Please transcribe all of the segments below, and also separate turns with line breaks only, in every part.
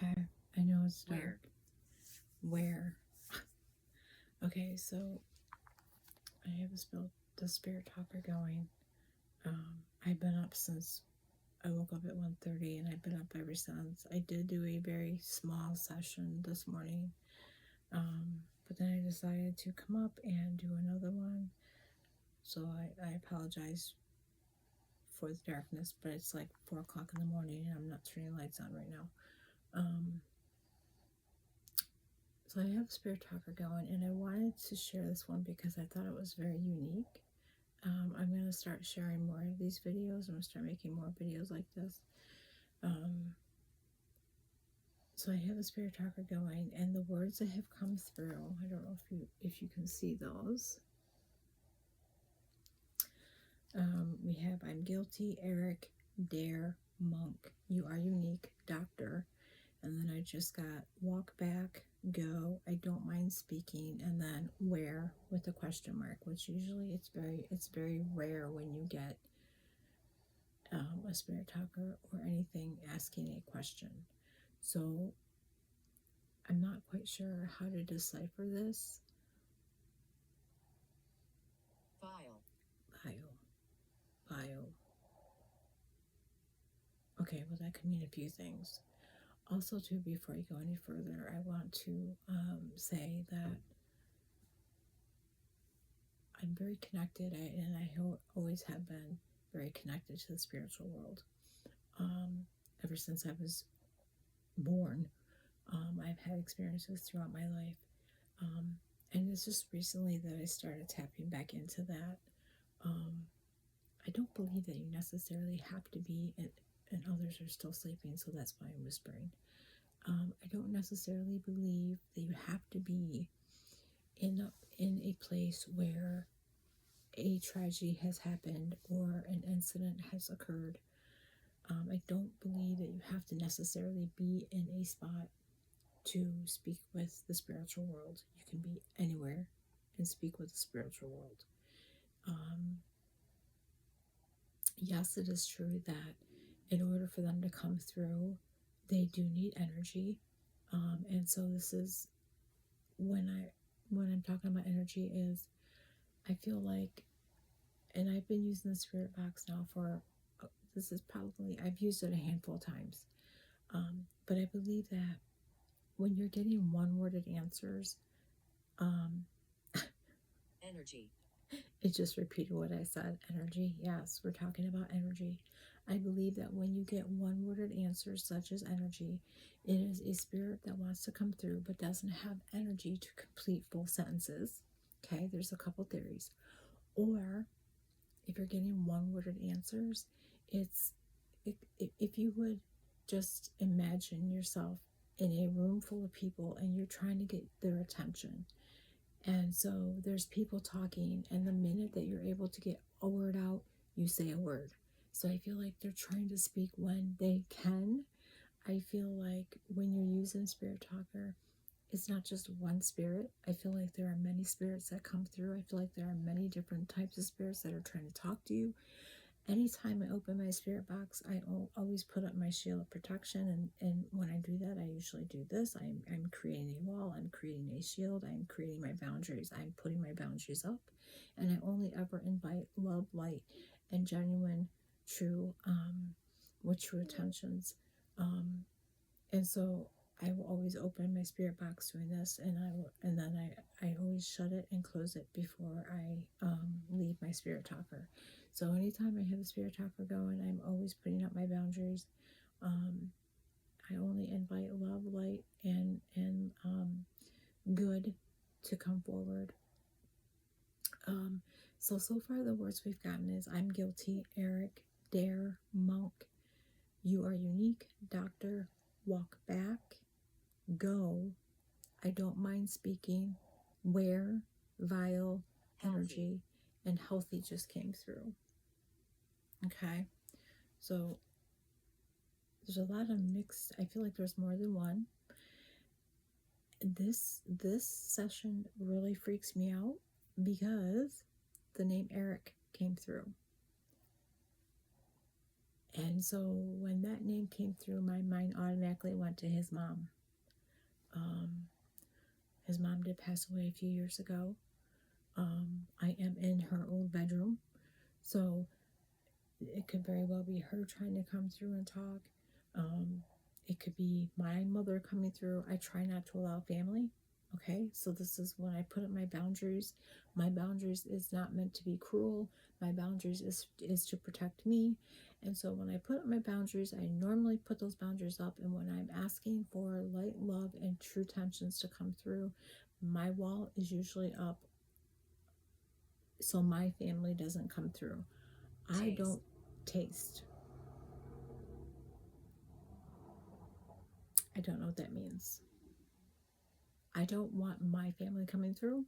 Okay, I know it's dark. Where? Okay, so I have the spirit talker going. I've been up since I woke up at 1:30, and I've been up ever since. I did do a very small session this morning, but then I decided to come up and do another one. So I apologize for the darkness, but it's like 4 o'clock in the morning and I'm not turning lights on right now. So I have a spirit talker going, and I wanted to share this one because I thought it was very unique. I'm going to start sharing more of these videos. I'm going to start making more videos like this. So I have a spirit talker going, and the words that have come through, I don't know if you can see those. We have I'm guilty, Eric, dare, monk, you are unique, doctor, and then I just got walk back, go, I don't mind speaking, and then where with a question mark, which usually it's very rare when you get a spirit talker or anything asking a question. So I'm not quite sure how to decipher this. Bio. Okay, well that could mean a few things. Also, too, before I go any further, I want to say that I'm very connected, and I always have been very connected to the spiritual world. Ever since I was born, I've had experiences throughout my life. And it's just recently that I started tapping back into that. I don't believe that you necessarily have to be, and others are still sleeping, so that's why I'm whispering. I don't necessarily believe that you have to be in a place where a tragedy has happened or an incident has occurred. I don't believe that you have to necessarily be in a spot to speak with the spiritual world. You can be anywhere and speak with the spiritual world. Yes, it is true that in order for them to come through, they do need energy. And so this is when I'm talking about energy is I feel like, and I've been using the spirit box now for this is probably I've used it a handful of times, but I believe that when you're getting one-worded answers, energy. It just repeated what I said. Energy. Yes, we're talking about energy. I believe that when you get one-worded answers such as energy, it is a spirit that wants to come through but doesn't have energy to complete full sentences. Okay, there's a couple theories. Or if you're getting one-worded answers, if you would just imagine yourself in a room full of people and you're trying to get their attention. And so there's people talking, and the minute that you're able to get a word out, you say a word. So I feel like they're trying to speak when they can. I feel like when you're using Spirit Talker, it's not just one spirit. I feel like there are many spirits that come through. I feel like there are many different types of spirits that are trying to talk to you. Anytime I open my spirit box, I always put up my shield of protection. And when I do that, I usually do this. I'm creating a wall. I'm creating a shield. I'm creating my boundaries. I'm putting my boundaries up. And I only ever invite love, light, and genuine, true, with true intentions. And so I will always open my spirit box doing this, and then I always shut it and close it before I leave my spirit talker. So anytime I have a spirit talker going, I'm always putting up my boundaries. I only invite love, light, and good to come forward. So far the words we've gotten is I'm guilty, Eric, dare, monk, you are unique, doctor, walk back, go, I don't mind speaking, where, vile, energy, and healthy just came through. Okay, so there's a lot of mixed, I feel like there's more than one. This session really freaks me out because the name Eric came through. And so when that name came through, my mind automatically went to his mom. Um, his mom did pass away a few years ago. I am in her old bedroom, so it could very well be her trying to come through and talk. Um, it could be my mother coming through. I try not to allow family. Okay, so this is when I put up my boundaries. My boundaries is not meant to be cruel. My boundaries is to protect me. And so when I put up my boundaries, I normally put those boundaries up. And when I'm asking for light, love, and true tensions to come through, my wall is usually up so my family doesn't come through. I don't taste. I don't know what that means. I don't want my family coming through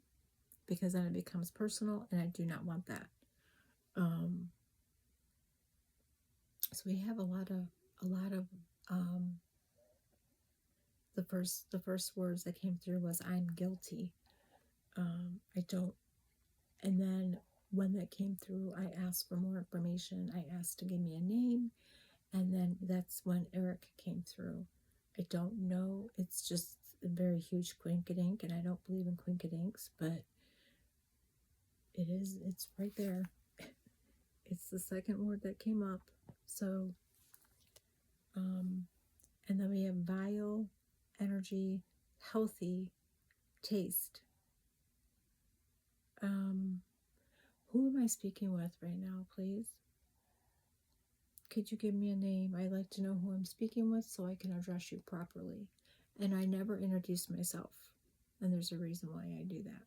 because then it becomes personal, and I do not want that. Um, so we have a lot of um, the first words that came through was I'm guilty. I don't, and then when that came through, I asked for more information. I asked to give me a name, and then that's when Eric came through. I don't know. It's just a very huge quinkadink, and I don't believe in quinkadinks, but it's right there. It's the second word that came up. So, and then we have vile, energy, healthy, taste. Who am I speaking with right now, please? Could you give me a name? I'd like to know who I'm speaking with so I can address you properly. And I never introduce myself. And there's a reason why I do that.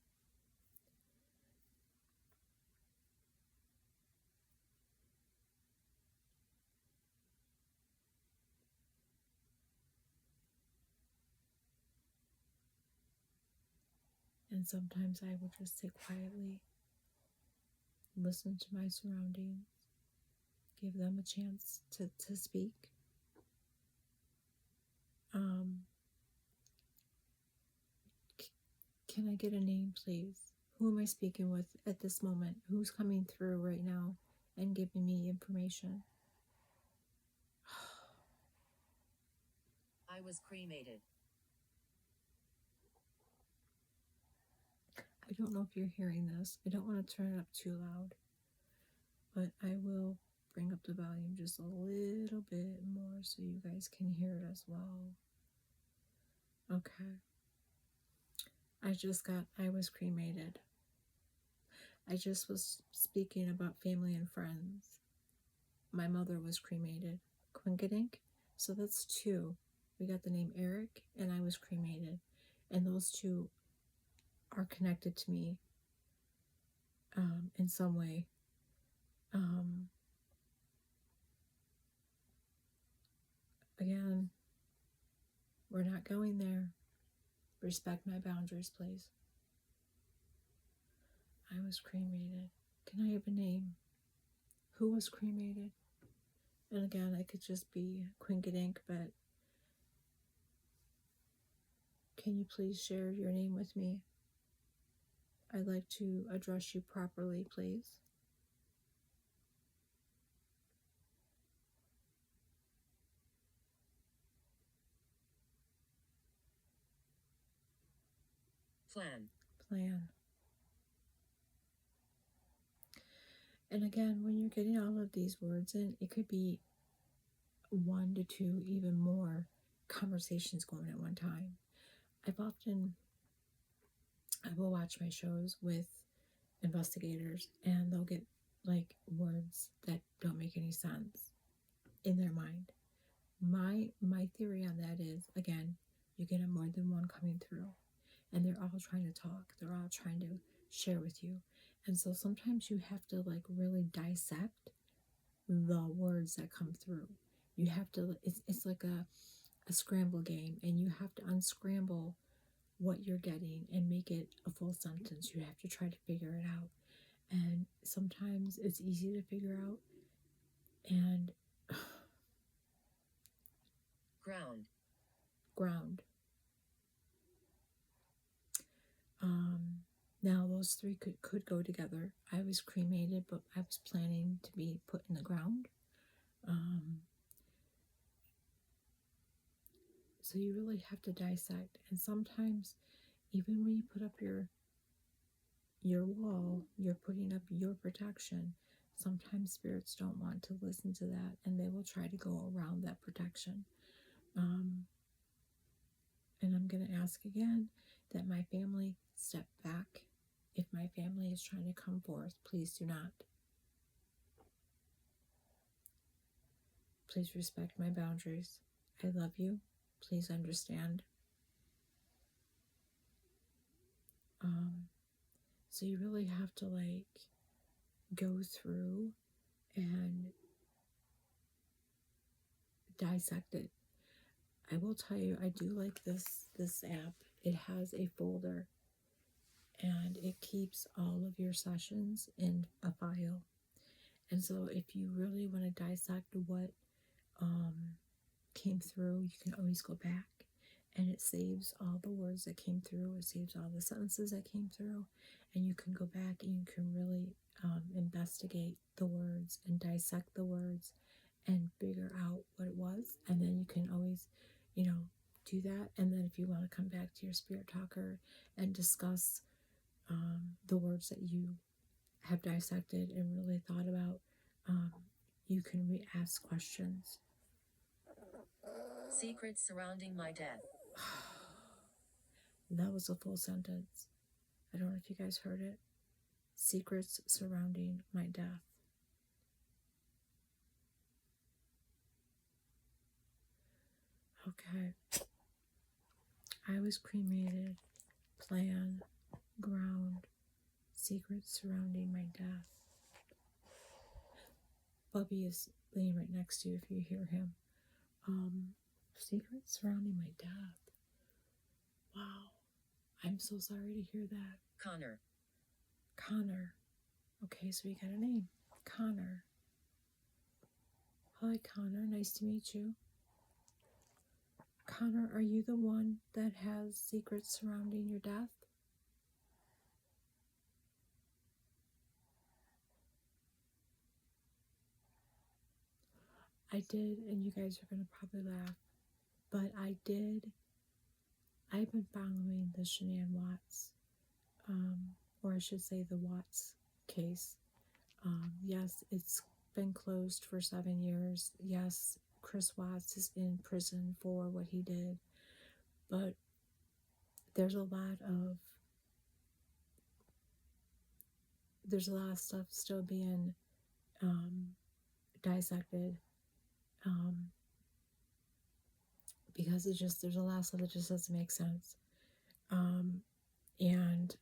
And sometimes I will just sit quietly, listen to my surroundings, give them a chance to speak. Can I get a name, please? Who am I speaking with at this moment? Who's coming through right now and giving me information?
I was cremated.
I don't know if you're hearing this. I don't want to turn it up too loud, but I will bring up the volume just a little bit more so you guys can hear it as well. Okay. I was cremated. I just was speaking about family and friends. My mother was cremated. Quinkadink. So that's two. We got the name Eric, and I was cremated. And those two are connected to me in some way. Again, we're not going there. Respect my boundaries, please. I was cremated. Can I have a name? Who was cremated? And again, I could just be Quinkadink, but can you please share your name with me? I'd like to address you properly, please. Plan. And again, when you're getting all of these words in, it could be 1 to 2, even more conversations going at one time. I will watch my shows with investigators, and they'll get like words that don't make any sense in their mind. My theory on that is, again, you get more than one coming through, and they're all trying to talk. They're all trying to share with you. And so sometimes you have to like really dissect the words that come through. You have to, it's like a scramble game, and you have to unscramble what you're getting and make it a full sentence. You have to try to figure it out. And sometimes it's easy to figure out. And ground. Now those three could go together. I was cremated, but I was planning to be put in the ground. Um, so you really have to dissect. And sometimes, even when you put up your wall, you're putting up your protection. Sometimes spirits don't want to listen to that, and they will try to go around that protection. Um, and I'm going to ask again that my family step back. If my family is trying to come forth, please do not. Please respect my boundaries. I love you. Please understand. So you really have to go through and dissect it. I will tell you, I do like this app. It has a folder and it keeps all of your sessions in a file. And so if you really want to dissect what came through, you can always go back and it saves all the words that came through. It saves all the sentences that came through, and you can go back and you can really investigate the words and dissect the words and figure out what it was. And then you can always, do that. And then if you want to come back to your spirit talker and discuss the words that you have dissected and really thought about, you can ask questions.
Secrets surrounding my death.
That was a full sentence. I don't know if you guys heard it. Secrets surrounding my death. Okay. I was cremated. Plan, ground, secrets surrounding my death. Bubby is laying right next to you if you hear him. Secrets surrounding my death. Wow. I'm so sorry to hear that.
Connor.
Connor. Okay, so we got a name. Connor. Hi, Connor. Nice to meet you. Connor, are you the one that has secrets surrounding your death? I did, and you guys are going to probably laugh, but I've been following the Shanann Watts, or I should say the Watts case. Yes, it's been closed for 7 years. Yes, Chris Watts is in prison for what he did, but there's a lot of stuff still being dissected, because there's a lot of stuff that just doesn't make sense. And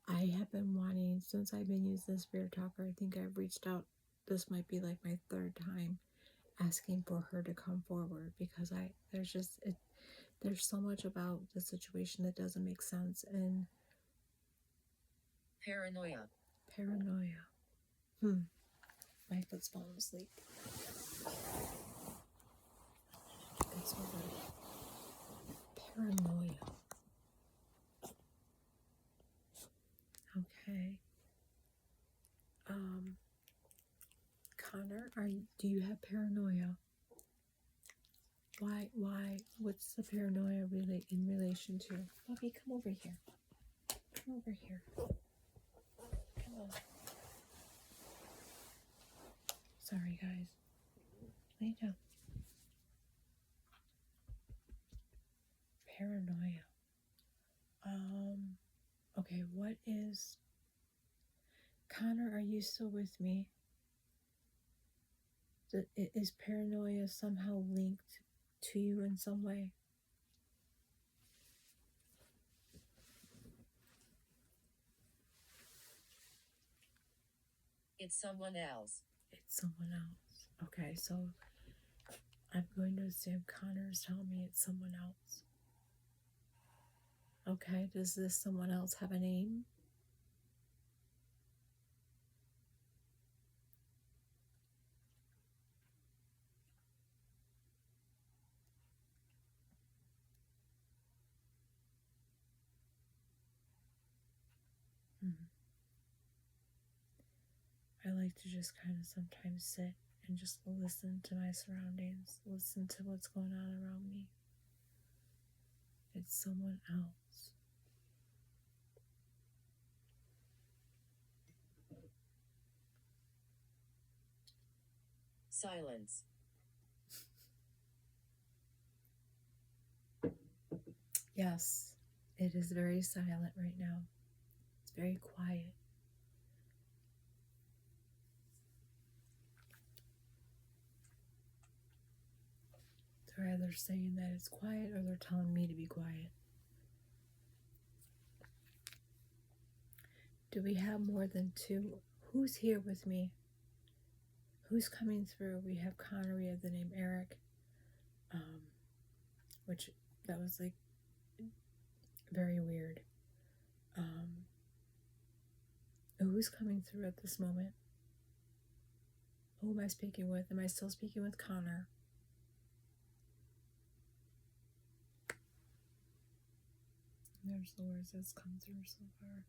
I have been wanting, since I've been using the Spirit Talker, I think I've reached out, this might be like my third time, asking for her to come forward, because there's so much about the situation that doesn't make sense. And
Paranoia.
My foot's falling asleep. It's over. Paranoia. Okay. Connor, do you have paranoia? Why, what's the paranoia really in relation to? Bobby, come over here. Come over here. Come on. Sorry, guys. Lay down. Paranoia. Okay, what is... Connor, are you still with me? Is paranoia somehow linked to you in some way?
It's someone else.
It's someone else. Okay, so I'm going to assume Connor's telling me it's someone else. Okay, does this someone else have a name? I like to just kind of sometimes sit and just listen to my surroundings, listen to what's going on around me. It's someone else.
Silence.
Yes, it is very silent right now. It's very quiet. They're either saying that it's quiet or they're telling me to be quiet. Do we have more than two? Who's here with me? Who's coming through? We have Connor, we have the name Eric, which that was like very weird. Who's coming through at this moment? Who am I speaking with? Am I still speaking with Connor? There's the words that's come through so far.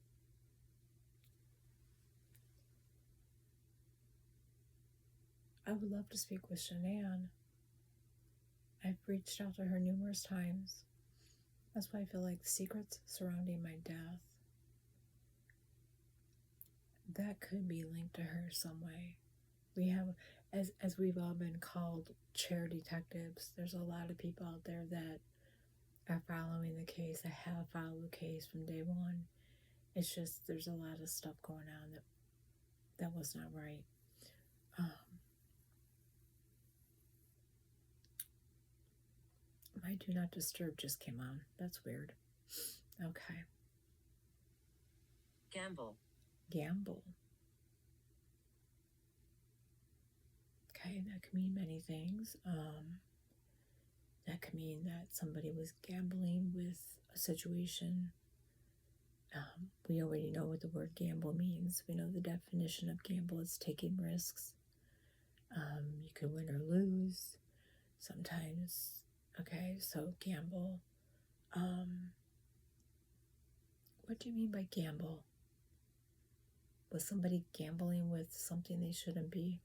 I would love to speak with Shanann. I've reached out to her numerous times. That's why I feel like the secrets surrounding my death, that could be linked to her some way. We have, as we've all been called chair detectives, there's a lot of people out there that are following the case, that have followed the case from day one. It's just there's a lot of stuff going on that was not right. My Do Not Disturb just came on. That's weird. Okay.
Gamble.
Gamble. Okay, that could mean many things. That could mean that somebody was gambling with a situation. We already know what the word gamble means. We know the definition of gamble is taking risks. You can win or lose sometimes. Okay, so gamble. What do you mean by gamble? Was somebody gambling with something they shouldn't be?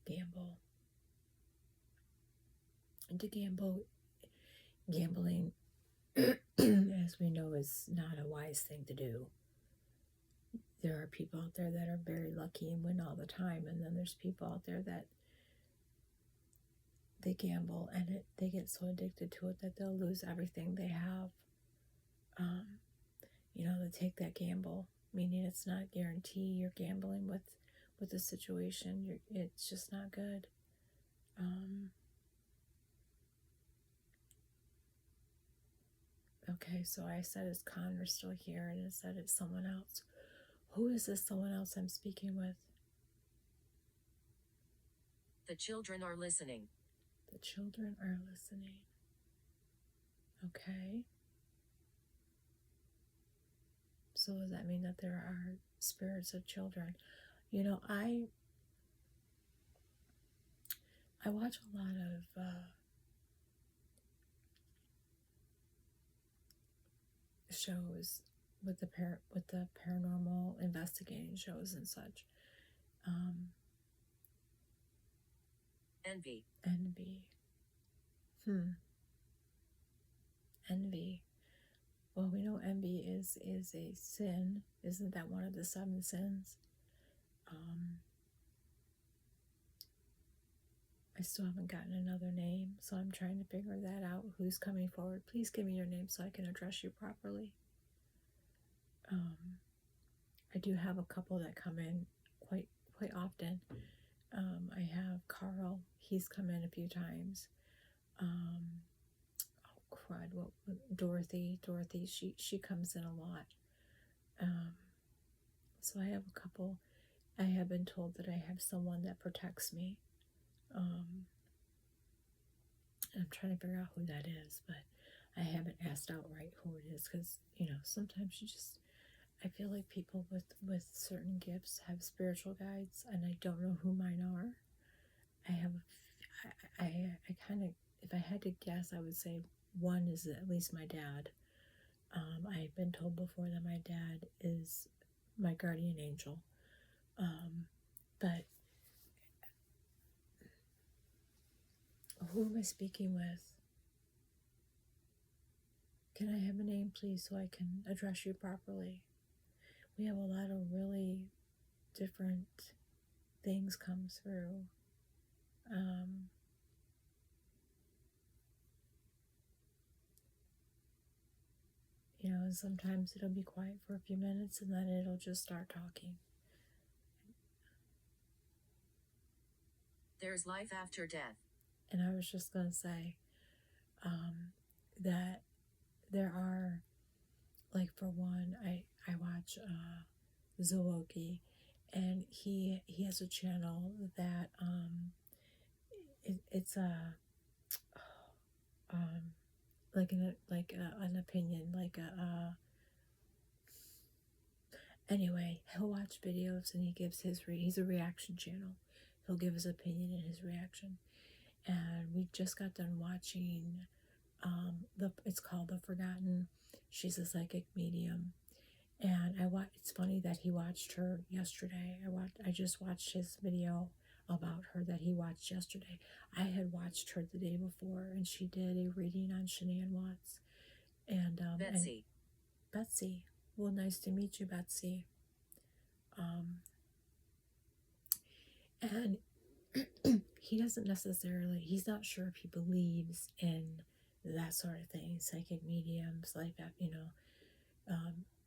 Gamble. And to gambling, as we know, is not a wise thing to do. There are people out there that are very lucky and win all the time, and then there's people out there that they gamble and they get so addicted to it that they'll lose everything they have. They take that gamble, meaning it's not guaranteed. You're gambling with the situation. It's just not good. Okay, so I said, is Connor still here? And it said it's someone else. Who is this someone else I'm speaking with?
The children are listening.
The children are listening. Okay. So does that mean that there are spirits of children? I watch a lot of shows with the paranormal investigating shows and such.
Envy.
Envy. Well, we know envy is a sin. Isn't that one of the 7 sins? I still haven't gotten another name, so I'm trying to figure that out. Who's coming forward? Please give me your name so I can address you properly. I do have a couple that come in quite often. I have Carl. He's come in a few times. Dorothy. She comes in a lot. So I have a couple. I have been told that I have someone that protects me. I'm trying to figure out who that is, but I haven't asked outright who it is because, sometimes I feel like people with certain gifts have spiritual guides, and I don't know who mine are. I kind of, if I had to guess, I would say one is at least my dad. I've been told before that my dad is my guardian angel. But who am I speaking with? Can I have a name, please, so I can address you properly? We have a lot of really different things come through. And sometimes it'll be quiet for a few minutes and then it'll just start talking.
There's life after death.
And I was just going to say that there are, like, for one, I watch Zowoki, and he has a channel that it's a like an opinion, like anyway, he'll watch videos and he gives he's a reaction channel. He'll give his opinion and his reaction. And we just got done watching it's called The Forgotten. She's a psychic medium. And it's funny that he watched her yesterday. I just watched his video about her that he watched yesterday. I had watched her the day before, and she did a reading on Shanann Watts. And
Betsy.
Betsy. Well, nice to meet you, Betsy. And he doesn't necessarily, he's not sure if he believes in that sort of thing, psychic mediums, like that,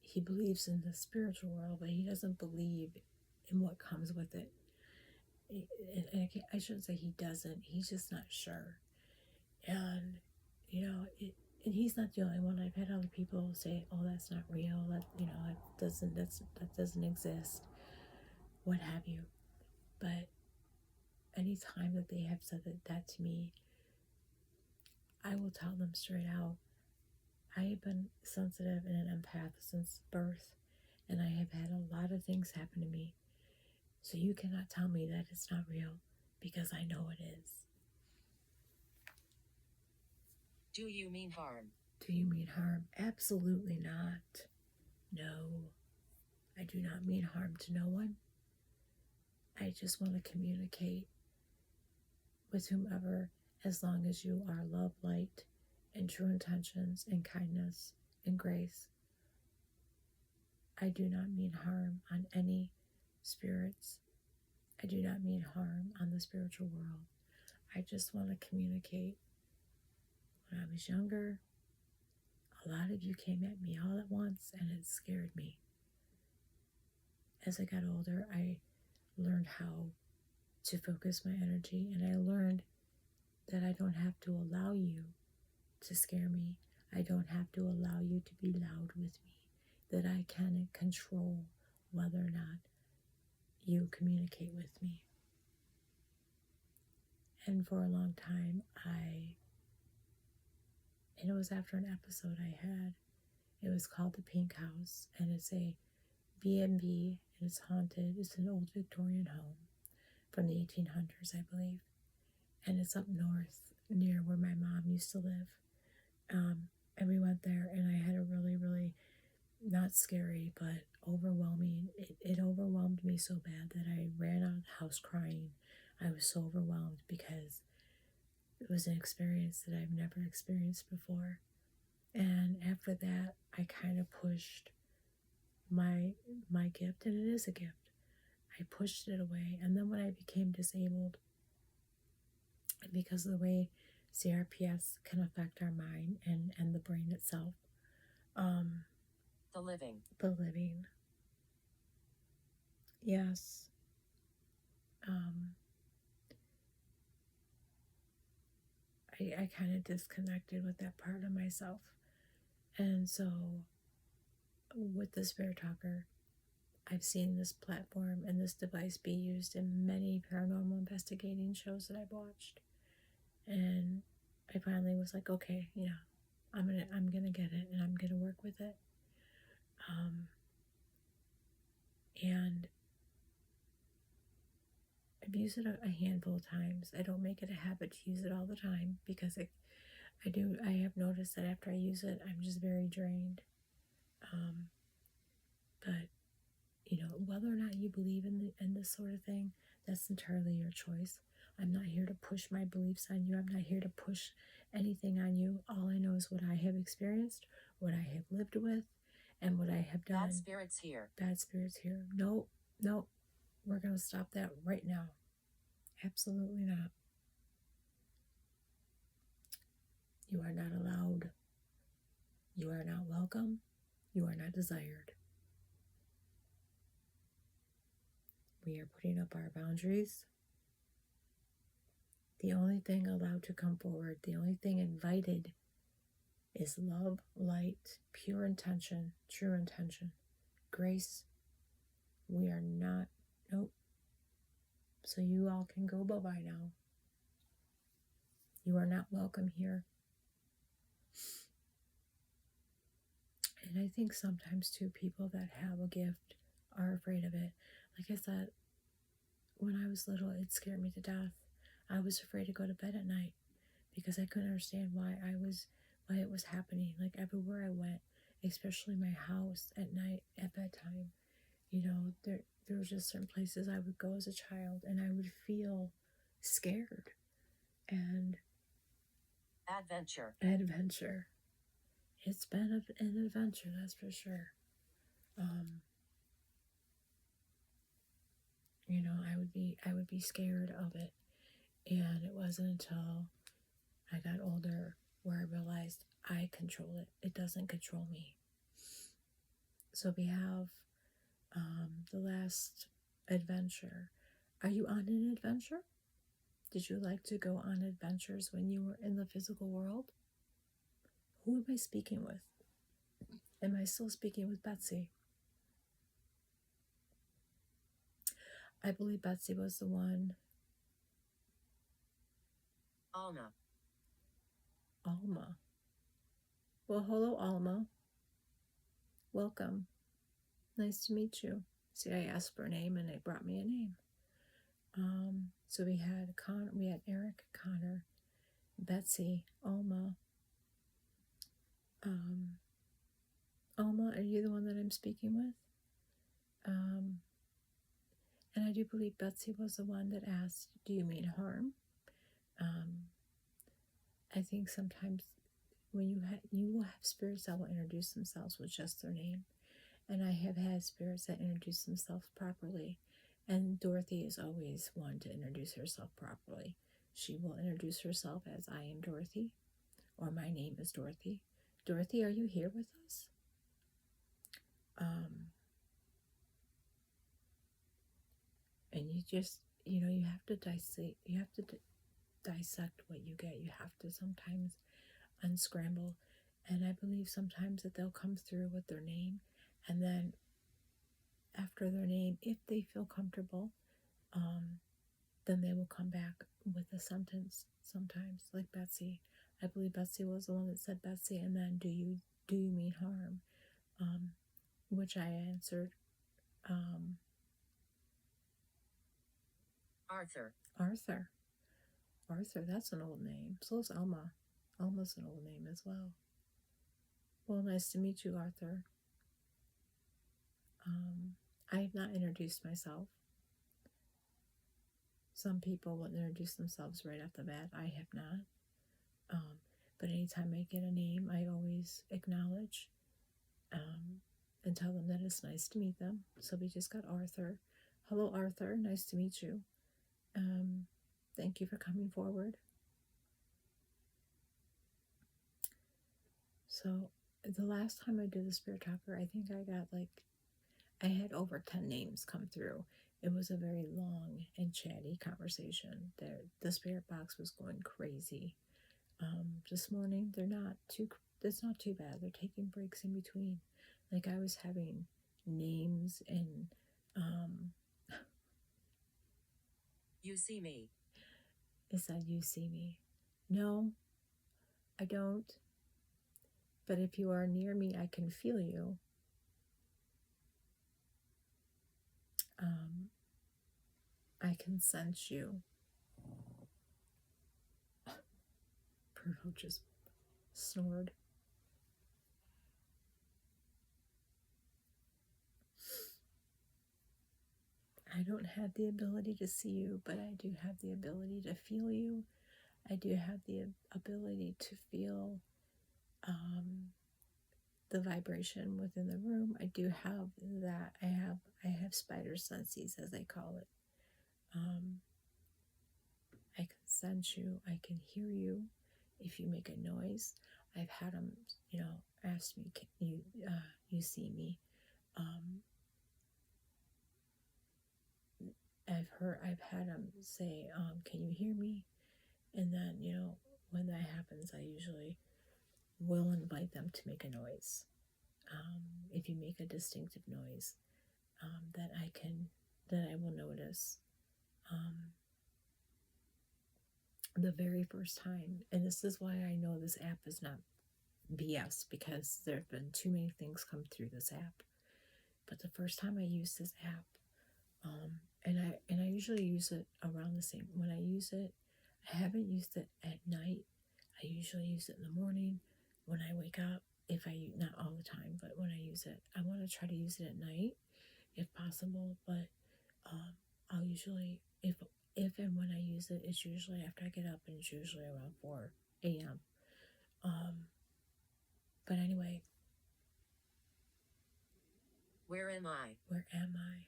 he believes in the spiritual world, but he doesn't believe in what comes with it. And I shouldn't say he doesn't, he's just not sure. And, and he's not the only one. I've had other people say, oh, that's not real, that doesn't exist, what have you. But any time that they have said that to me, I will tell them straight out, I have been sensitive and an empath since birth, and I have had a lot of things happen to me. So you cannot tell me that it's not real, because I know it is.
Do you mean harm?
Do you mean harm? Absolutely not. No, I do not mean harm to no one. I just want to communicate with whomever, as long as you are love, light, and true intentions, and kindness, and grace. I do not mean harm on any spirits. I do not mean harm on the spiritual world. I just want to communicate. When I was younger, a lot of you came at me all at once, and it scared me. As I got older, I learned how to focus my energy, and I learned that I don't have to allow you to scare me. I don't have to allow you to be loud with me, that I can control whether or not you communicate with me. And for a long time, and it was after an episode I had, it was called The Pink House, and it's a B&B, and it's haunted. It's an old Victorian home from the 1800s, I believe, and it's up north near where my mom used to live. And we went there, and I had a really, really, not scary, but overwhelming, it overwhelmed me so bad that I ran out of the house crying. I was so overwhelmed because it was an experience that I've never experienced before. And after that, I kind of pushed my gift, and it is a gift. I pushed it away. And then when I became disabled, because of the way CRPS can affect our mind and the brain itself,
The living.
Yes. I kind of disconnected with that part of myself. And so with the Spirit Talker, I've seen this platform and this device be used in many paranormal investigating shows that I've watched. And I finally was like, okay, I'm gonna get it, and I'm gonna work with it. And I've used it a handful of times. I don't make it a habit to use it all the time, because I have noticed that after I use it, I'm just very drained. But whether or not you believe in this sort of thing, that's entirely your choice. I'm not here to push my beliefs on you. I'm not here to push anything on you. All I know is what I have experienced, what I have lived with, and what I have done.
Bad spirits here.
Bad spirits here. No, no. We're going to stop that right now. Absolutely not. You are not allowed. You are not welcome. You are not desired. We are putting up our boundaries. The only thing allowed to come forward, the only thing invited is love, light, pure intention, true intention, grace. We are not, nope. So you all can go bye-bye now. You are not welcome here. And I think sometimes too, people that have a gift are afraid of it. Like I said, when I was little, it scared me to death. I was afraid to go to bed at night because I couldn't understand why it was happening. Like everywhere I went, especially my house at night at bedtime, there was just certain places I would go as a child and I would feel scared. And
Adventure.
It's been an adventure, that's for sure. I would be scared of it. And it wasn't until I got older where I realized I control it. It doesn't control me. So we have the last adventure. Are you on an adventure? Did you like to go on adventures when you were in the physical world? Who am I speaking with? Am I still speaking with Betsy? I believe Betsy was the one.
Alma.
Well, hello, Alma. Welcome. Nice to meet you. See, I asked for a name and it brought me a name. So we had Eric, Connor, Betsy, Alma. Alma, are you the one that I'm speaking with? And I do believe Betsy was the one that asked, do you mean harm? I think sometimes when you will have spirits that will introduce themselves with just their name. And I have had spirits that introduce themselves properly. And Dorothy is always one to introduce herself properly. She will introduce herself as I am Dorothy, or my name is Dorothy. Dorothy, are you here with us? And you just, you have to dissect what you get. You have to sometimes unscramble. And I believe sometimes that they'll come through with their name, and then after their name, if they feel comfortable, then they will come back with a sentence sometimes, like Betsy. I believe Betsy was the one that said Betsy, and then do you mean harm? Which I answered,
Arthur,
that's an old name. So is Alma. Alma's an old name as well. Well, nice to meet you, Arthur. I have not introduced myself. Some people will introduce themselves right off the bat. I have not. But anytime I get a name, I always acknowledge and tell them that it's nice to meet them. So we just got Arthur. Hello, Arthur. Nice to meet you. Thank you for coming forward. So the last time I did the Spirit Talker, I think I had over 10 names come through. It was a very long and chatty conversation. The spirit box was going crazy. This morning, it's not too bad. They're taking breaks in between. Like I was having names and,
you see me.
It said, you see me. No, I don't. But if you are near me, I can feel you. I can sense you. Bruno just snored. don't have the ability to see you, but I do have the ability to feel you. I do have the ability to feel the vibration within the room. I do have that. I have spider senses, as they call it. I can sense you. I can hear you. If you make a noise, I've had them, ask me, can you see me? I've had them say, can you hear me? And then, when that happens, I usually will invite them to make a noise. If you make a distinctive noise, that I will notice. The very first time, and this is why I know this app is not BS, because there have been too many things come through this app. But the first time I used this app, and I usually use it around the same. When I use it, I haven't used it at night. I usually use it in the morning when I wake up. Not all the time, but when I use it, I want to try to use it at night if possible. But I'll usually, if and when I use it, it's usually after I get up, and it's usually around 4 a.m. But anyway,
Where am I?
Where am I?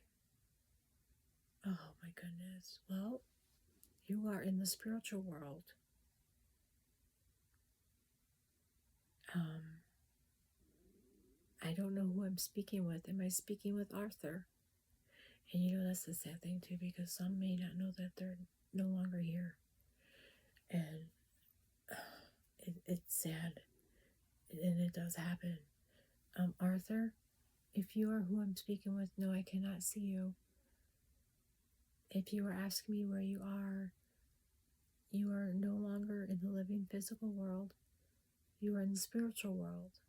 Oh my goodness. Well, you are in the spiritual world. I don't know who I'm speaking with. Am I speaking with Arthur? And that's the sad thing too, because some may not know that they're no longer here. And it's sad. And it does happen. Arthur, if you are who I'm speaking with, no, I cannot see you. If you are asking me where you are no longer in the living physical world. You are in the spiritual world.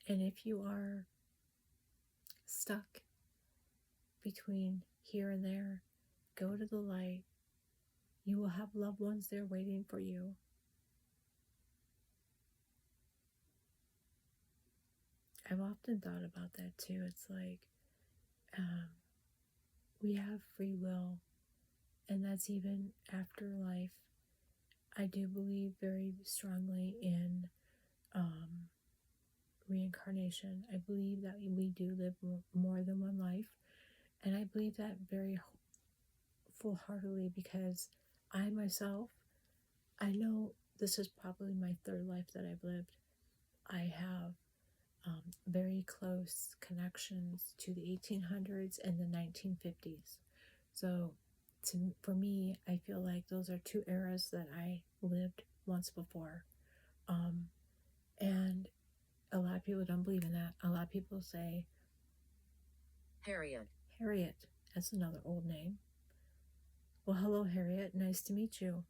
And if you are stuck between here and there, go to the light. You will have loved ones there waiting for you. I've often thought about that too. It's like we have free will, and that's even after life. I do believe very strongly in reincarnation. I believe that we do live more than one life, and I believe that very full-heartedly, because I myself, I know this is probably my third life that I've lived. I have very close connections to the 1800s and the 1950s. So for me, I feel like those are two eras that I lived once before. And a lot of people don't believe in that. A lot of people say
Harriet.
Harriet, that's another old name. Well, hello, Harriet. Nice to meet you.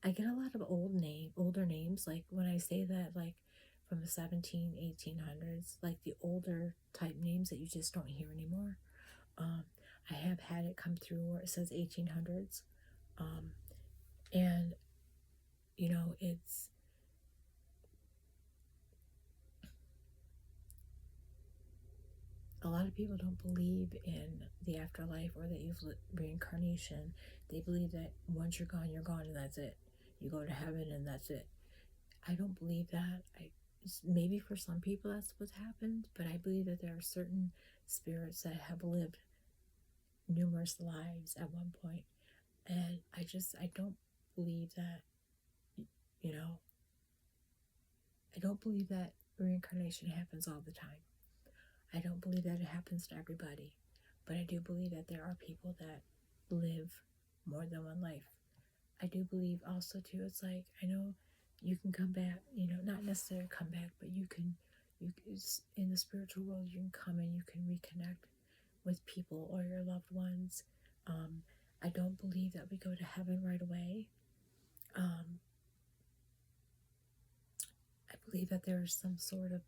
I get a lot of older names, like when I say that, like from the 1800s, like the older type names that you just don't hear anymore. I have had it come through where it says 1800s. And, it's a lot of people don't believe in the afterlife or that you've reincarnation. They believe that once you're gone, and that's it. You go to heaven and that's it. I don't believe that. Maybe for some people that's what happened, but I believe that there are certain spirits that have lived numerous lives at one point. And I don't believe that, I don't believe that reincarnation happens all the time. I don't believe that it happens to everybody, but I do believe that there are people that live more than one life. I do believe also too, it's like, I know you can come back, not necessarily come back, but you in the spiritual world, you can come and you can reconnect with people or your loved ones. I don't believe that we go to heaven right away. I believe that there's some sort of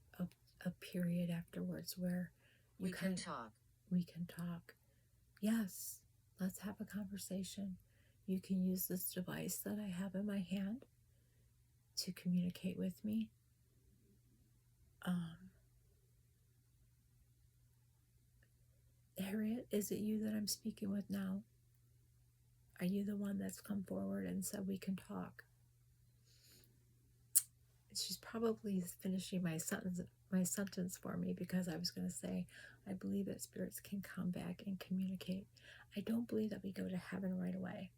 a period afterwards where
we can talk.
We can talk. Yes, let's have a conversation. You can use this device that I have in my hand to communicate with me. Harriet, is it you that I'm speaking with now? Are you the one that's come forward and said we can talk? She's probably finishing my sentence for me, because I was going to say, I believe that spirits can come back and communicate. I don't believe that we go to heaven right away.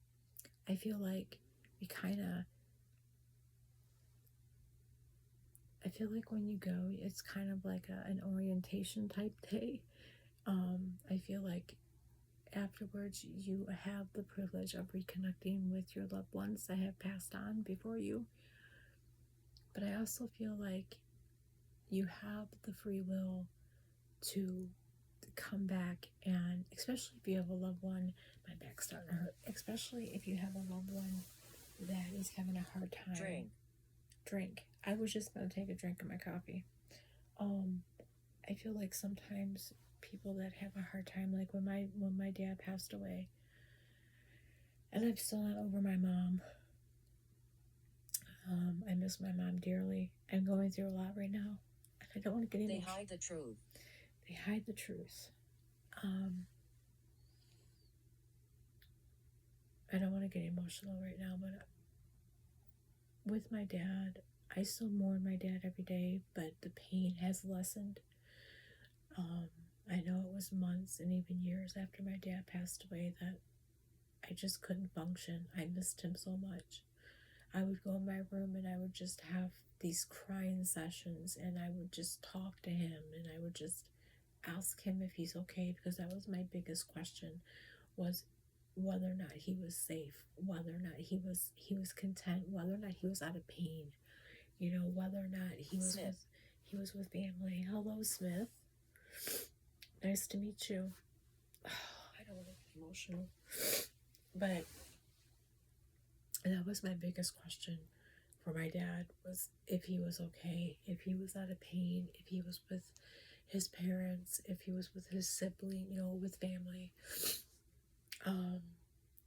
I feel like we I feel like when you go, it's kind of like an orientation type day. I feel like afterwards you have the privilege of reconnecting with your loved ones that have passed on before you. But I also feel like you have the free will to come back, and especially if you have a loved one, my back's starting to hurt, especially if you have a loved one that is having a hard time. Drink. I was just going to take a drink of my coffee. I feel like sometimes people that have a hard time, like when my dad passed away, and I'm still not over my mom. I miss my mom dearly. I'm going through a lot right now, and I don't want to get emotional.
They hide the truth.
They hide the truth. I don't want to get emotional right now, but with my dad, I still mourn my dad every day, but the pain has lessened. I know it was months and even years after my dad passed away that I just couldn't function. I missed him so much. I would go in my room and I would just have these crying sessions, and I would just talk to him, and I would just ask him if he's okay, because that was my biggest question, was whether or not he was safe, whether or not he was content, whether or not he was out of pain, whether or not he was with family. Hello, Smith. Nice to meet you. I don't want to get emotional, but that was my biggest question for my dad, was if he was okay, if he was out of pain, if he was with his parents, if he was with his sibling, with family.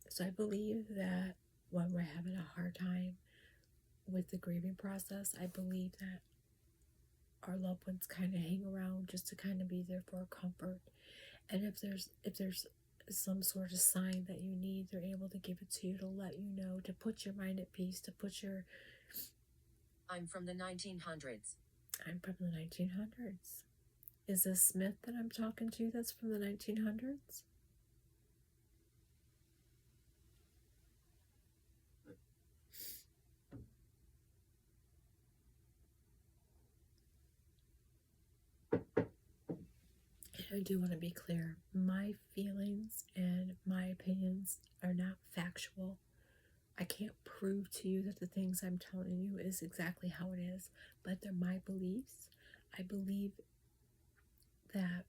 So I believe that when we're having a hard time with the grieving process, I believe that our loved ones kind of hang around just to kind of be there for comfort. And if there's some sort of sign that you need, they're able to give it to you, to let you know, to put your mind at peace, to put your...
I'm from the 1900s.
I'm from the 1900s. Is this Smith that I'm talking to that's from the 1900s? I do want to be clear. My feelings and my opinions are not factual. I can't prove to you that the things I'm telling you is exactly how it is, but they're my beliefs. I believe that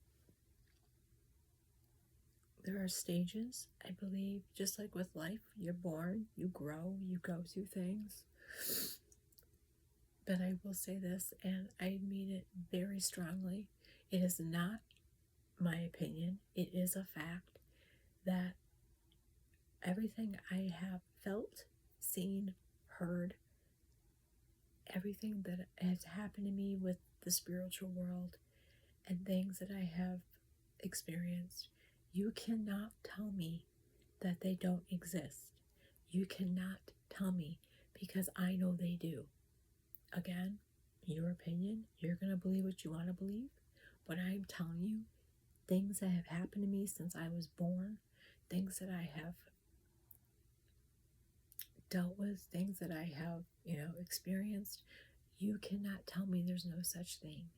there are stages. I believe, just like with life, you're born, you grow, you go through things. But I will say this, and I mean it very strongly. It is not my opinion. It is a fact that everything I have felt, seen, heard, everything that has happened to me with the spiritual world and things that I have experienced, you cannot tell me that they don't exist. You cannot tell me, because I know they do. Again, your opinion, you're going to believe what you want to believe. But I'm telling you, things that have happened to me since I was born, things that I have dealt with, things that I have, experienced, you cannot tell me there's no such thing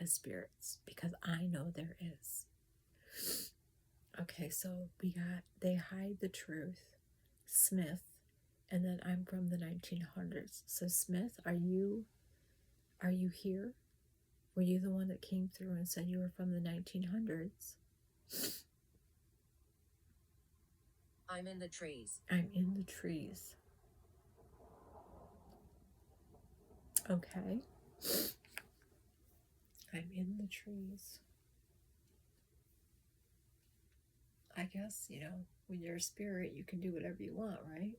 as spirits, because I know there is. Okay, so we got They Hide the Truth, Smith, and then I'm from the 1900s. So Smith, are you here? Were you the one that came through and said you were from the 1900s?
I'm in the trees.
I'm in the trees. Okay. I'm in the trees. I guess, when you're a spirit, you can do whatever you want, right?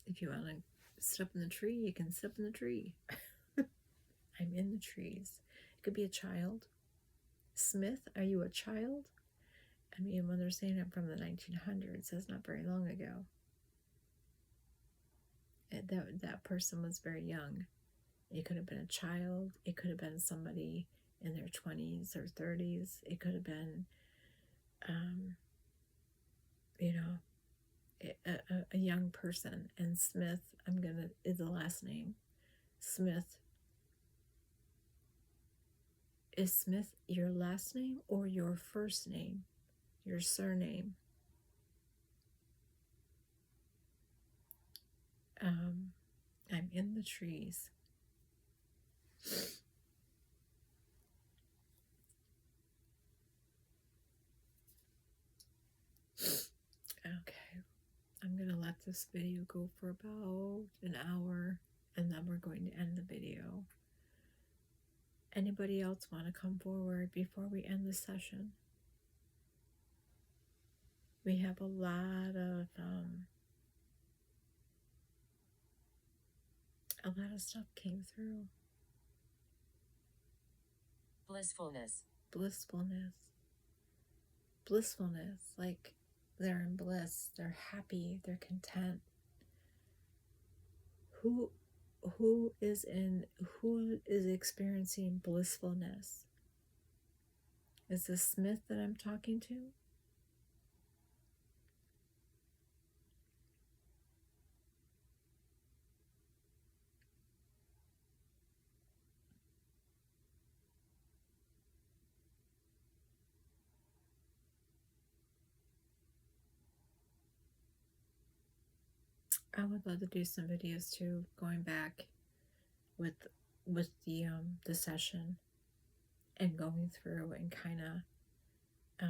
If you want to sit up in the tree, you can sit up in the tree. I'm in the trees. It could be a child. Smith, are you a child? I mean, when they're saying it from the 1900s, that's not very long ago. That person was very young. It could have been a child. It could have been somebody in their 20s or 30s. It could have been, you know, a young person. And Smith, is the last name. Smith. Is Smith your last name or your first name? Your surname? I'm in the trees. Okay, I'm gonna let this video go for about an hour, and then we're going to end the video. Anybody else want to come forward before we end the session? We have a lot of stuff came through.
Blissfulness.
Blissfulness. Blissfulness, like they're in bliss, they're happy, they're content. Who is experiencing blissfulness? Is this Smith that I'm talking to? I would love to do some videos too, going back with the session and going through and kind of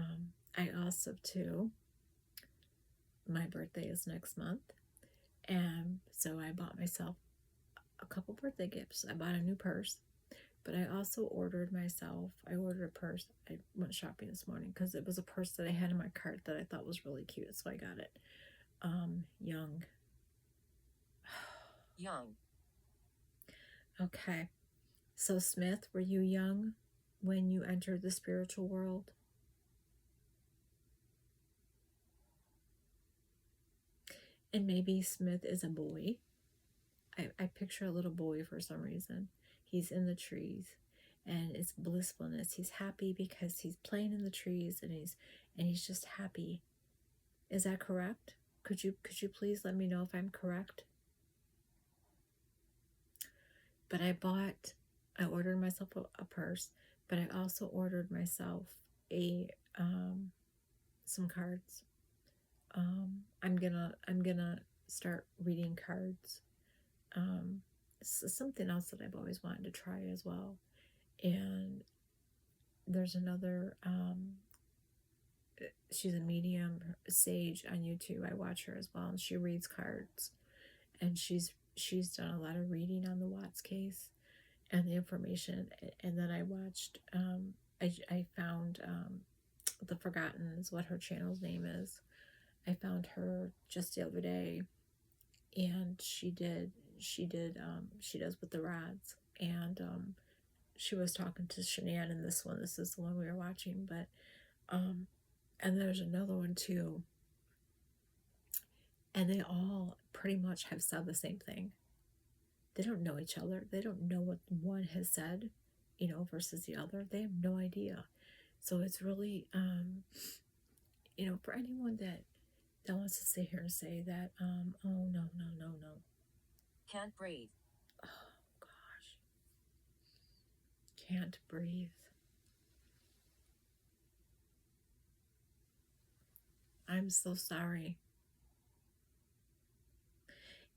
I also too, my birthday is next month, and so I bought myself a couple birthday gifts. I bought a new purse, but I also ordered a purse. I went shopping this morning because it was a purse that I had in my cart that I thought was really cute, so I got it. Young. Okay, so Smith, were you young when you entered the spiritual world? And maybe Smith is a boy. I picture a little boy for some reason. He's in the trees, and it's blissfulness. He's happy because he's playing in the trees, and he's just happy. Is that correct? Could you please let me know if I'm correct? But I ordered myself a purse, but I also ordered myself some cards. I'm gonna start reading cards. It's something else that I've always wanted to try as well. And there's another she's a medium, Sage, on YouTube. I watch her as well, and she reads cards, and she's done a lot of reading on the Watts case and the information. And then I watched I found The Forgotten is what her channel's name is. I found her just the other day, and she does with the rods, and she was talking to Shanann in this one. This is the one we were watching, but and there's another one too, and they all pretty much have said the same thing. They don't know each other. They don't know what one has said, versus the other. They have no idea. So it's really, for anyone that wants to sit here and say that, oh, no.
Can't breathe.
Oh, gosh. Can't breathe. I'm so sorry.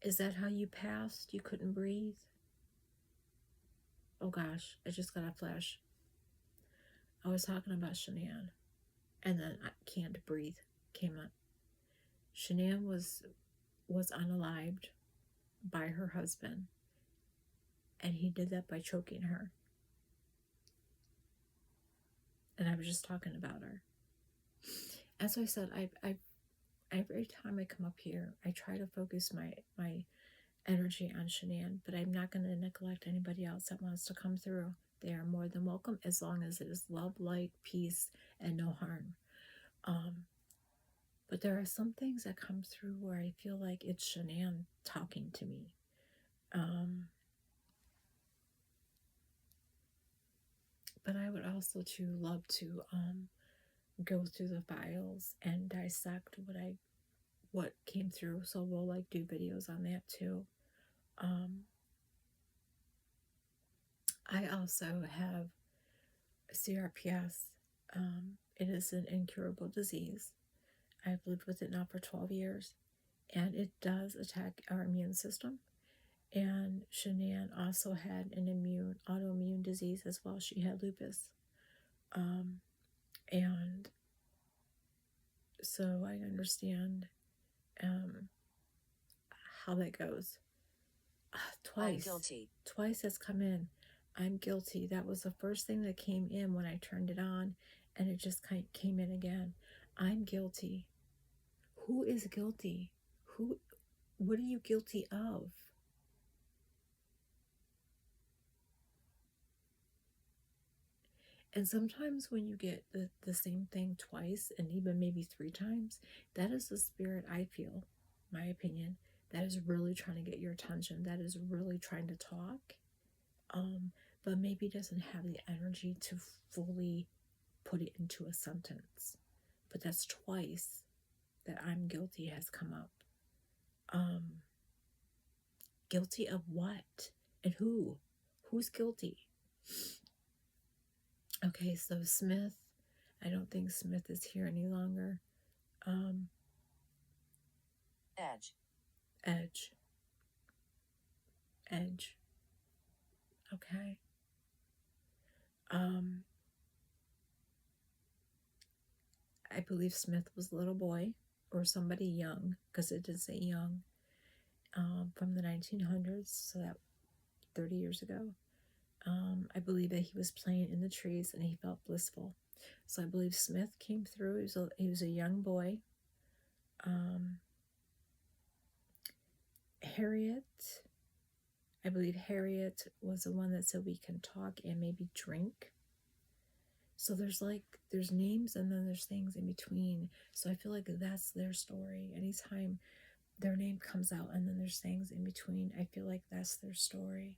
Is that how you passed? You couldn't breathe? Oh gosh, I just got a flash. I was talking about Shanann, and then I can't breathe came up. Shanann was unalived by her husband, and he did that by choking her. And I was just talking about her. As I said, I every time I come up here, I try to focus my energy on Shanann, but I'm not going to neglect anybody else that wants to come through. They are more than welcome as long as it is love, light, peace, and no harm. But there are some things that come through where I feel like it's Shanann talking to me. But I would also too love to go through the files and dissect what came through. So we'll like do videos on that too. I also have CRPS. It is an incurable disease. I've lived with it now for 12 years, and it does attack our immune system. And Shanann also had an autoimmune disease as well. She had lupus. And so I understand how that goes.
I'm guilty.
Twice has come in. I'm guilty. That was the first thing that came in when I turned it on, and it just came in again. I'm guilty. Who is guilty? What are you guilty of? And sometimes when you get the same thing twice and even maybe 3 times, that is the spirit, I feel, my opinion, that is really trying to get your attention, that is really trying to talk, but maybe doesn't have the energy to fully put it into a sentence. But that's twice that I'm guilty has come up. Guilty of what? And who? Who's guilty? Okay, so Smith, I don't think Smith is here any longer.
Edge.
Okay. I believe Smith was a little boy or somebody young, because it did say young, from the 1900s, so that 30 years ago. I believe that he was playing in the trees and he felt blissful. So I believe Smith came through. He was a young boy. Harriet, I believe Harriet was the one that said we can talk and maybe drink. So there's names and then there's things in between. So I feel like that's their story. Anytime their name comes out and then there's things in between, I feel like that's their story.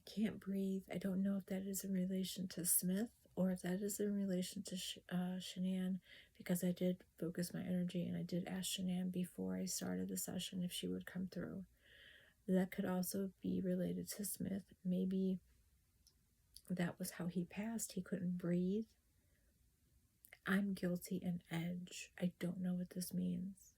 Can't breathe. I don't know if that is in relation to Smith or if that is in relation to Shanann, because I did focus my energy and I did ask Shanann before I started the session if she would come through. That could also be related to Smith. Maybe that was how he passed. He couldn't breathe. I'm guilty and edge. I don't know what this means.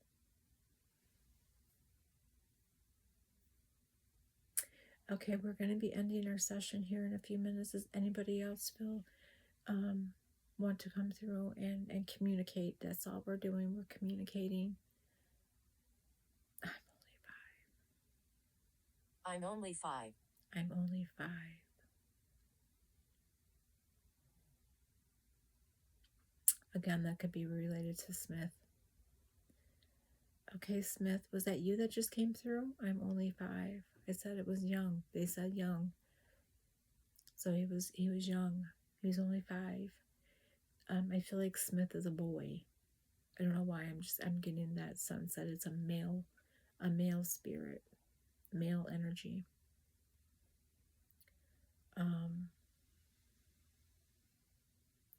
Okay, we're going to be ending our session here in a few minutes. Does anybody else feel want to come through and communicate? That's all we're doing. We're communicating.
I'm only 5.
I'm only 5. Again, that could be related to Smith. Okay, Smith, was that you that just came through? I'm only 5. I said it was young. They said young. So he was young. He was only 5. I feel like Smith is a boy. I don't know why. I'm getting that sense that it's a male spirit, male energy.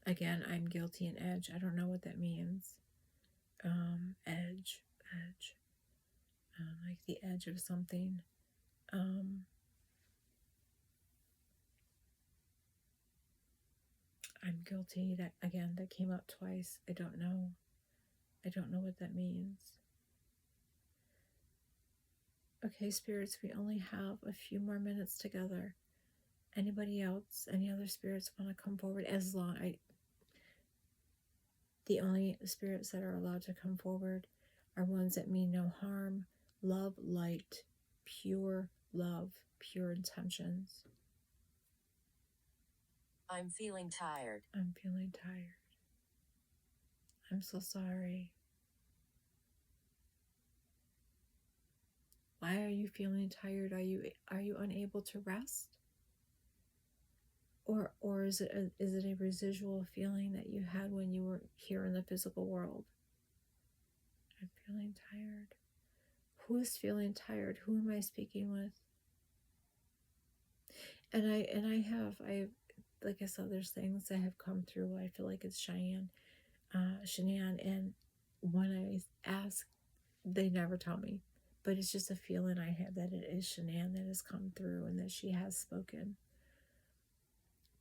Again, I'm guilty and edge. I don't know what that means. Edge. Like the edge of something. I'm guilty. That came up twice. I don't know what that means. Okay, spirits, we only have a few more minutes together. Anybody else, any other spirits want to come forward? The only spirits that are allowed to come forward are ones that mean no harm, love, light, pure love, pure intentions.
I'm feeling tired.
I'm feeling tired. I'm so sorry. Why are you feeling tired? Are you unable to rest? Or is it a residual feeling that you had when you were here in the physical world? I'm feeling tired. Who is feeling tired? Who am I speaking with? And I like I said, there's things that have come through. I feel like it's Shanann, and when I ask, they never tell me. But it's just a feeling I have that it is Shanann that has come through and that she has spoken.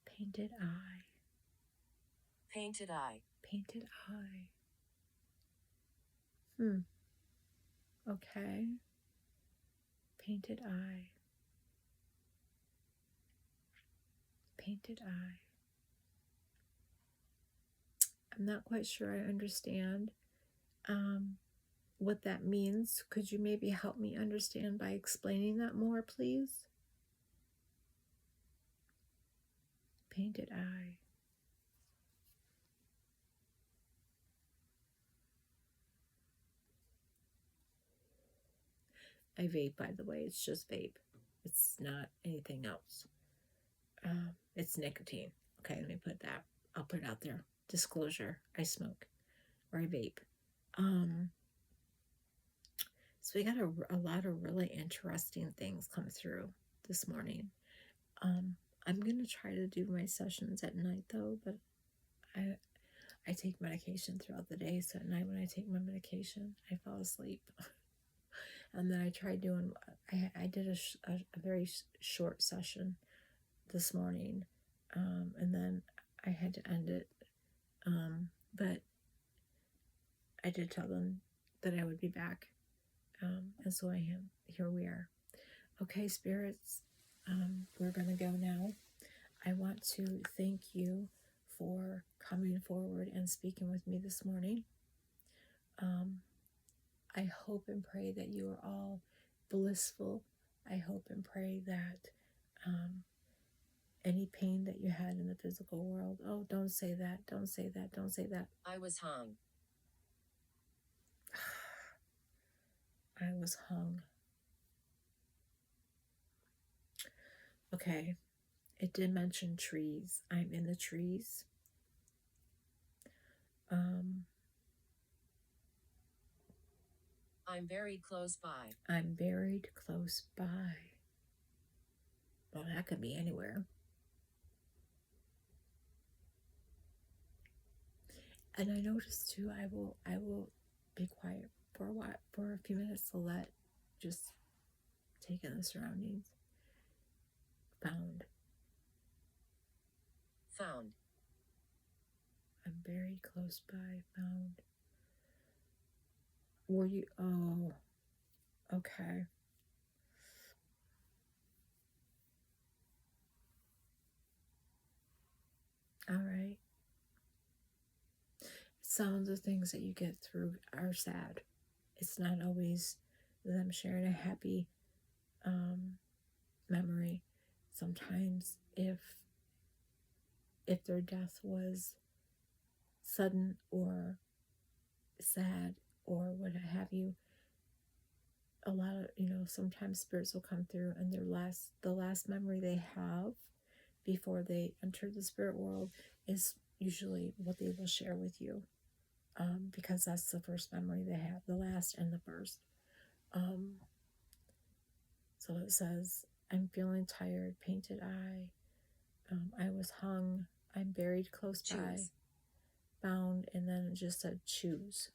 Painted eye.
Painted eye.
Painted eye. Okay. Painted eye. Painted eye. I'm not quite sure I understand what that means. Could you maybe help me understand by explaining that more, please? Painted eye. I vape, by the way. It's just vape. It's not anything else. It's nicotine. Okay, let me put that. I'll put it out there. Disclosure. I smoke or I vape. So we got a lot of really interesting things come through this morning. I'm going to try to do my sessions at night though, but I take medication throughout the day. So at night when I take my medication, I fall asleep. And then I tried doing, I did a very short session this morning. And then I had to end it. But I did tell them that I would be back. And so I am. Here we are. Okay, spirits, we're going to go now. I want to thank you for coming forward and speaking with me this morning. I hope and pray that you are all blissful. I hope and pray that any pain that you had in the physical world, oh, don't say that, don't say that, don't say that.
I was hung.
I was hung. Okay, it did mention trees. I'm in the trees.
I'm very close by.
I'm buried close by. Well, that could be anywhere. And I noticed too, I will be quiet for a while, for a few minutes to let just take in the surroundings. Found.
Found.
I'm buried close by. Found. Were you? Oh, okay. All right. Some of the things that you get through are sad. It's not always them sharing a happy memory. Sometimes if their death was sudden or sad or what have you, a lot of, sometimes spirits will come through and the last memory they have before they enter the spirit world is usually what they will share with you, because that's the first memory they have, the last and the first. So it says, I'm feeling tired, painted eye. I was hung. I'm buried close by. Found, and then it just said choose.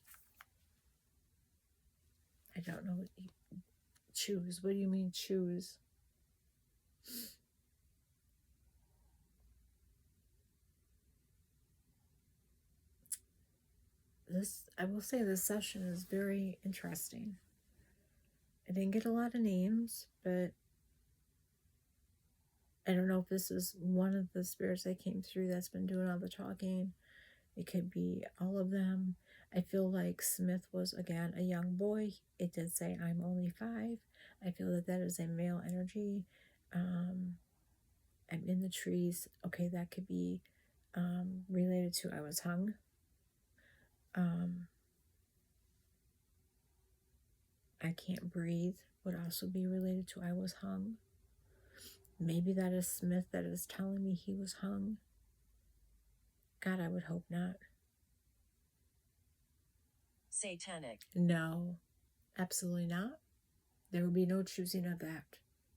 I don't know what choose. What do you mean choose? I will say this session is very interesting. I didn't get a lot of names, but I don't know if this is one of the spirits that came through that's been doing all the talking. It could be all of them. I feel like Smith was, again, a young boy. It did say, I'm only 5. I feel that that is a male energy. I'm in the trees. Okay, that could be related to I was hung. I can't breathe would also be related to I was hung. Maybe that is Smith that is telling me he was hung. God, I would hope not.
Satanic.
No, absolutely not. There will be no choosing of that.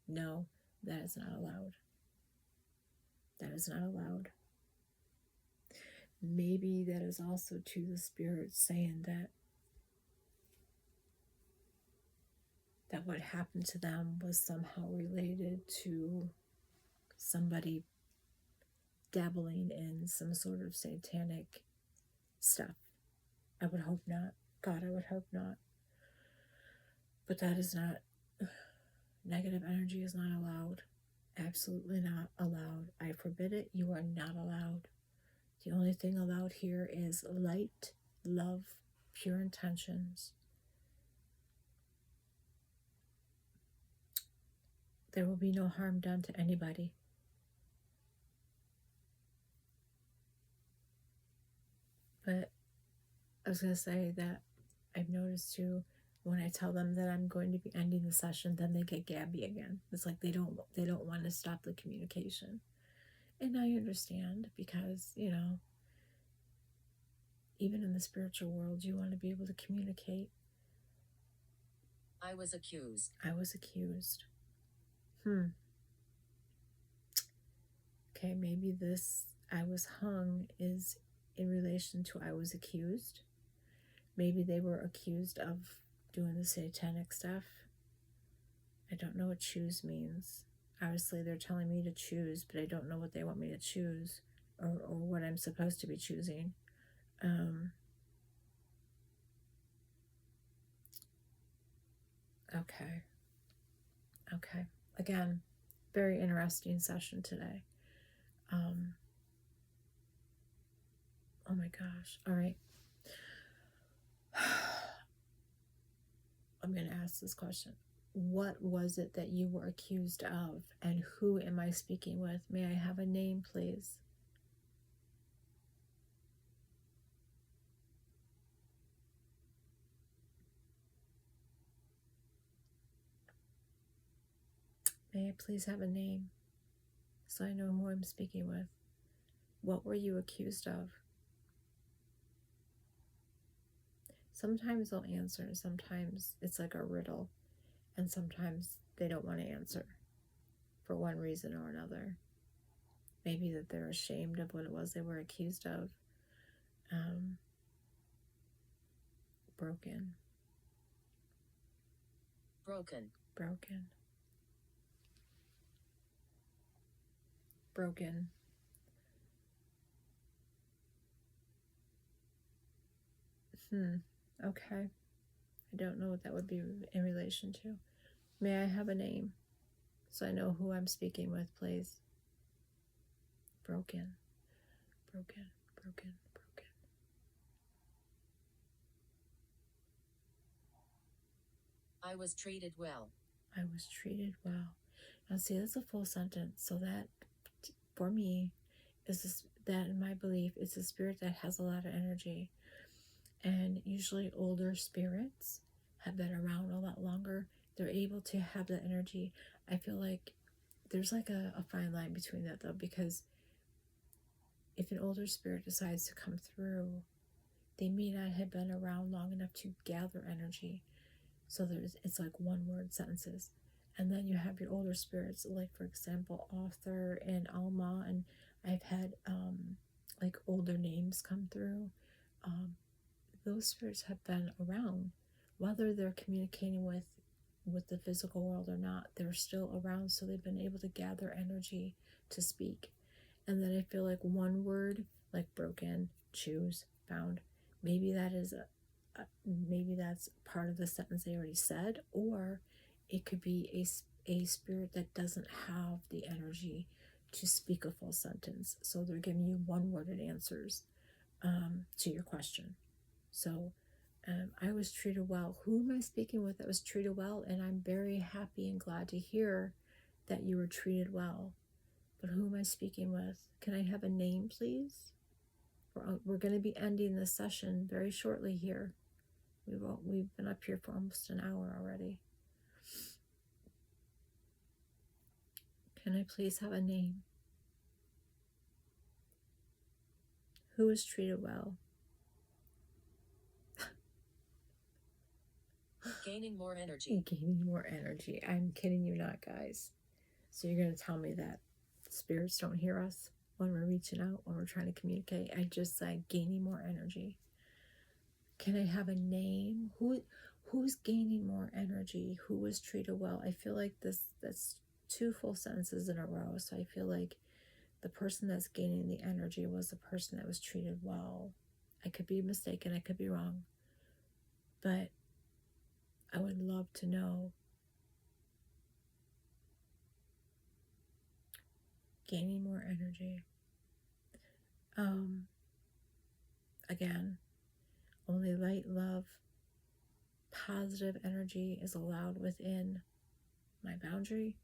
No, that is not allowed. That is not allowed. Maybe that is also to the spirit saying that what happened to them was somehow related to somebody dabbling in some sort of satanic stuff. I would hope not. God, I would hope not. But that is not, negative energy is not allowed. Absolutely not allowed. I forbid it. You are not allowed. The only thing allowed here is light, love, pure intentions. There will be no harm done to anybody. But I was going to say that I've noticed too, when I tell them that I'm going to be ending the session, then they get gabby again. It's like they don't want to stop the communication. And I understand because, even in the spiritual world, you want to be able to communicate.
I was accused.
I was accused. Okay, maybe this I was hung is in relation to I was accused. Maybe they were accused of doing the satanic stuff. I don't know what choose means. Obviously, they're telling me to choose, but I don't know what they want me to choose or what I'm supposed to be choosing. Okay. Again, very interesting session today. Oh my gosh. All right. I'm going to ask this question. What was it that you were accused of, and who am I speaking with? May I have a name, please? May I please have a name so I know who I'm speaking with? What were you accused of? Sometimes they'll answer, sometimes it's like a riddle, and sometimes they don't want to answer for one reason or another. Maybe that they're ashamed of what it was they were accused of. Broken.
Broken.
Broken. Broken. Okay. I don't know what that would be in relation to. May I have a name so I know who I'm speaking with, please? Broken. Broken. Broken. Broken.
I was treated well.
I was treated well. Now see, that's a full sentence. So that, for me, that in my belief, is a spirit that has a lot of energy. And usually older spirits have been around a lot longer. They're able to have that energy. I feel like there's like a fine line between that though, because if an older spirit decides to come through, they may not have been around long enough to gather energy. So it's like one word sentences. And then you have your older spirits, like for example, Arthur and Alma, and I've had like older names come through. Those spirits have been around, whether they're communicating with the physical world or not. They're still around, so they've been able to gather energy to speak. And then I feel like one word, like broken, choose, found, maybe that is maybe that's part of the sentence they already said, or it could be a spirit that doesn't have the energy to speak a full sentence, so they're giving you one-worded answers to your question. So I was treated well. Who am I speaking with that was treated well? And I'm very happy and glad to hear that you were treated well. But who am I speaking with? Can I have a name, please? We're going to be ending this session very shortly here. We've been up here for almost an hour already. Can I please have a name? Who was treated well?
Gaining more energy.
Gaining more energy. I'm kidding you not, guys. So you're going to tell me that spirits don't hear us when we're reaching out, when we're trying to communicate? I just said gaining more energy. Can I have a name? Who's gaining more energy? Who was treated well? I feel like that's 2 full sentences in a row. So I feel like the person that's gaining the energy was the person that was treated well. I could be mistaken. I could be wrong. But I would love to know. Gaining more energy. Again, only light, love, positive energy is allowed within my boundary.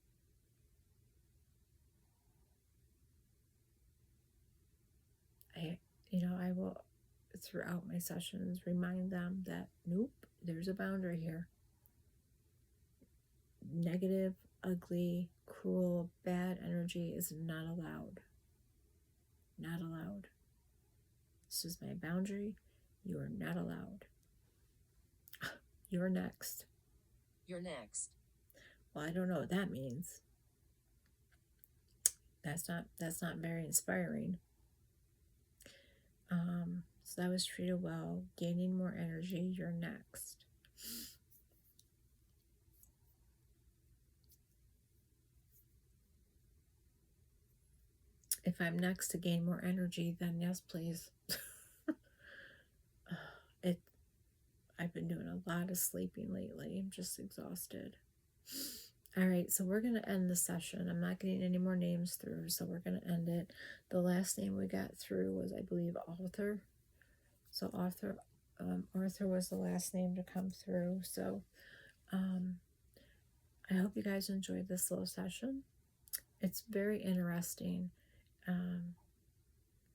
I will, throughout my sessions, remind them that, nope, there's a boundary here. Negative, ugly, cruel, bad energy is not allowed. Not allowed. This is my boundary. You are not allowed. You're next.
You're next.
Well, I don't know what that means. That's not very inspiring. So that was treated well. Gaining more energy. You're next. If I'm next to gain more energy, then yes, please. I've been doing a lot of sleeping lately. I'm just exhausted. All right, so we're going to end the session. I'm not getting any more names through, so we're going to end it. The last name we got through was, I believe, Arthur. So Arthur was the last name to come through. So I hope you guys enjoyed this little session. It's very interesting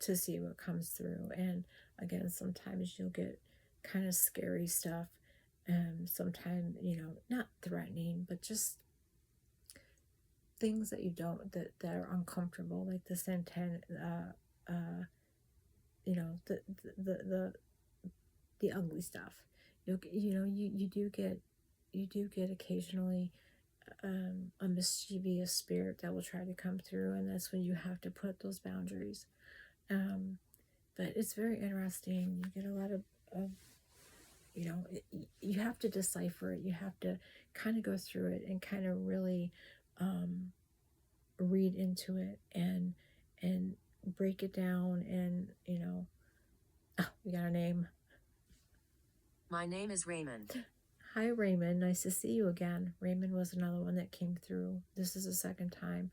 to see what comes through. And again, sometimes you'll get kind of scary stuff. Sometimes, not threatening, but just things that you don't, that are uncomfortable, like the the ugly stuff. You do get occasionally a mischievous spirit that will try to come through, and that's when you have to put those boundaries. But it's very interesting. You get a lot of you have to decipher it. You have to kind of go through it and kind of really read into it and break it down. And we got a name.
My name is Raymond.
Hi, Raymond. Nice to see you again. Raymond was another one that came through. This is the second time.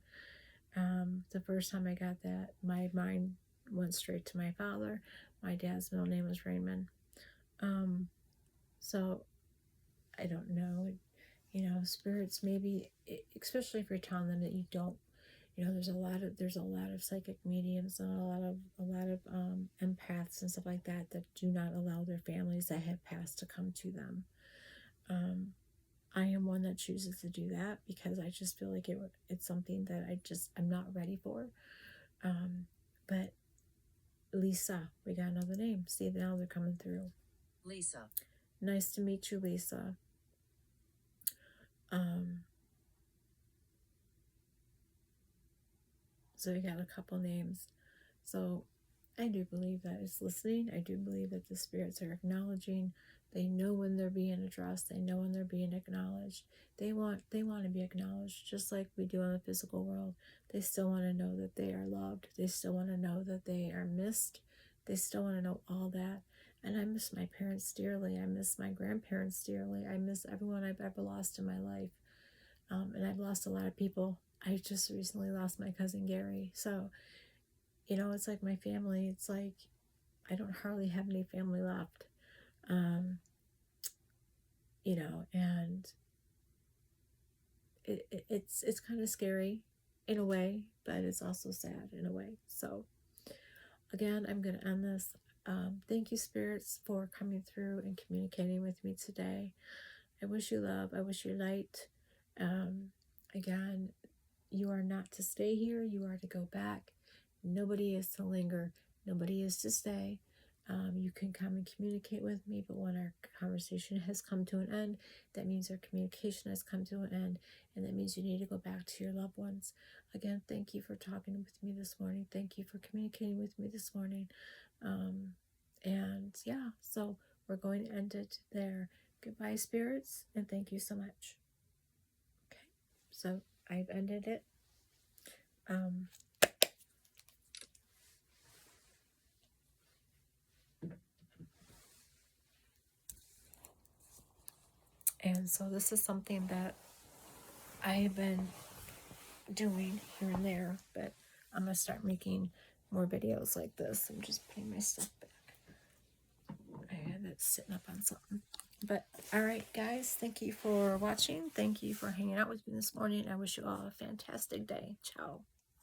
The first time I got that, my mind went straight to my father. My dad's middle name was Raymond. So I don't know. Spirits, maybe, especially if you're telling them that you don't. There's a lot of psychic mediums and a lot of empaths and stuff like that do not allow their families that have passed to come to them. I am one that chooses to do that because I just feel like it's something that I'm not ready for. But Lisa, we got another name. See, now they're coming through.
Lisa.
Nice to meet you, Lisa. So we got a couple names. So I do believe that it's listening. I do believe that the spirits are acknowledging. They know when they're being addressed. They know when they're being acknowledged. They want to be acknowledged, just like we do in the physical world. They still want to know that they are loved. They still want to know that they are missed. They still want to know all that. And I miss my parents dearly. I miss my grandparents dearly. I miss everyone I've ever lost in my life. And I've lost a lot of people. I just recently lost my cousin Gary. So, it's like my family. It's like I don't hardly have any family left. And it's kind of scary in a way, but it's also sad in a way. So again, I'm going to end this. Thank you, spirits, for coming through and communicating with me today. I wish you love. I wish you light. Again, you are not to stay here. You are to go back. Nobody is to linger. Nobody is to stay. You can come and communicate with me, but when our conversation has come to an end, that means our communication has come to an end, and that means you need to go back to your loved ones. Again, thank you for talking with me this morning. Thank you for communicating with me this morning. And yeah, so we're going to end it there. Goodbye, spirits, and thank you so much. Okay, so I've ended it. And so this is something that I have been doing here and there, but I'm going to start making more videos like this. I'm just putting my stuff back. I had it sitting up on something. But all right, guys, thank you for watching. Thank you for hanging out with me this morning. I wish you all a fantastic day. Ciao.